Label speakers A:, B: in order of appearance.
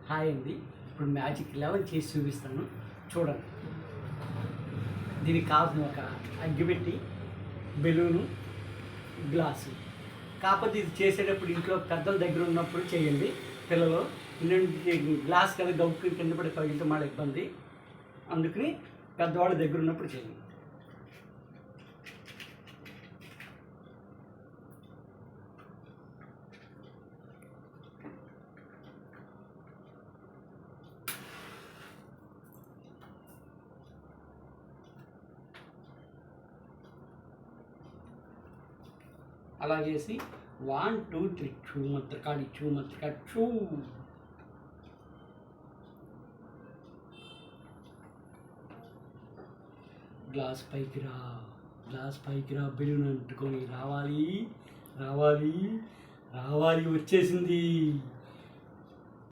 A: Hi అండి. ఇప్పుడు magic 11 చేసి చూపిస్తాను, చూడండి. దీనికి కావాల్సిన ఒక అగ్గిపెట్టి, బెలూను, గ్లాసు. కాకపోతే ఇది చేసేటప్పుడు ఇంట్లో పెద్దల దగ్గర ఉన్నప్పుడు చేయండి. పిల్లలు గ్లాస్ కదా గౌకు కింద పడి పగిలితే మన ఇబ్బంది, అందుకని పెద్దవాళ్ళ దగ్గర ఉన్నప్పుడు చేయండి. అలా చేసి 1 2 3 చూ మత్రకాడి చూ. గ్లాస్ పైకి రా, బెలూన్ అంటుకొని రావాలి, వచ్చేసింది.